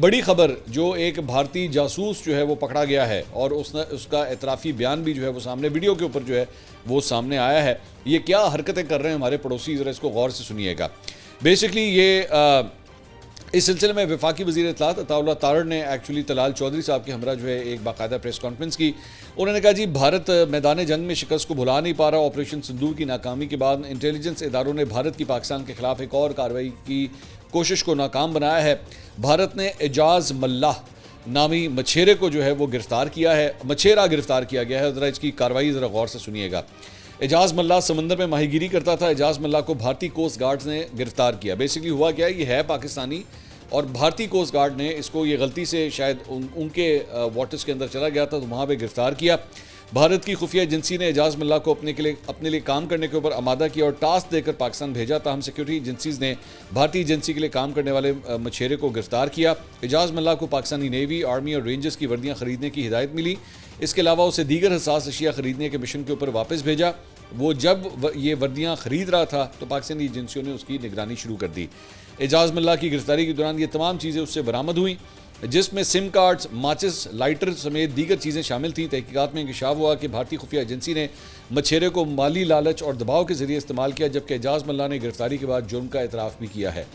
बड़ी खबर, जो एक भारतीय जासूस जो है वो पकड़ा गया है और उसका एतराफ़ी बयान भी जो है वो सामने वीडियो के ऊपर जो है वो सामने आया है। ये क्या हरकतें कर रहे हैं हमारे पड़ोसी, ज़रा इसको गौर से सुनिएगा। बेसिकली ये इस सिलसिले में वफाकी वज़ीर इत्तलात अताउल्लाह तारड़ ने एक्चुअली तलाल चौधरी साहब के हमरा जो है एक बाकायदा प्रेस कॉन्फ्रेंस की। उन्होंने कहा जी, भारत मैदान जंग में शिकस्त को भुला नहीं पा रहा। ऑपरेशन सिंदूर की नाकामी के बाद इंटेलिजेंस इदारों ने भारत की पाकिस्तान के खिलाफ एक और कार्रवाई की कोशिश को नाकाम बनाया है। भारत ने एजाज मल्लाह नामी मछेरे को जो है वो गिरफ्तार किया है, मछेरा गिरफ्तार किया गया है। ज़रा इसकी कार्रवाई ज़रा गौर से सुनिएगा। एजाज मल्लाह समंदर में माहीगिरी करता था। एजाज मल्लाह को भारतीय कोस्ट गार्ड ने गिरफ्तार किया। बेसिकली हुआ क्या है, ये है पाकिस्तानी और भारतीय कोस्ट गार्ड ने इसको ये गलती से शायद उनके वाटर्स के अंदर चला गया था, तो वहाँ पे गिरफ्तार किया। भारत की खुफिया एजेंसी ने एजाज मल्लाह को अपने लिए काम करने के ऊपर आमादा किया और टास्क देकर पाकिस्तान भेजा था। हम सिक्योरिटी एजेंसीज ने भारतीय एजेंसी के लिए काम करने वाले मछेरे को गिरफ्तार किया। एजाज मल्लाह को पाकिस्तानी नेवी, आर्मी और रेंजर्स की वर्दियाँ खरीदने की हिदायत मिली। इसके अलावा उसे दीगर हसास अशिया खरीदने के मिशन के ऊपर वापस भेजा। वो जब ये वर्दियाँ खरीद रहा था तो पाकिस्तानी एजेंसियों ने उसकी निगरानी शुरू कर दी। एजाज मल्लाह की गिरफ्तारी के दौरान ये तमाम चीज़ें उससे बरामद हुई, जिसमें सिम कार्ड्स, माचिस, लाइटर समेत दीगर चीज़ें शामिल थीं। तहकीकात में इंकशाफ हुआ कि भारतीय खुफिया एजेंसी ने मछेरे को माली लालच और दबाव के जरिए इस्तेमाल किया, जबकि एजाज मल्लाह ने गिरफ्तारी के बाद जुर्म का एतराफ़ भी किया है।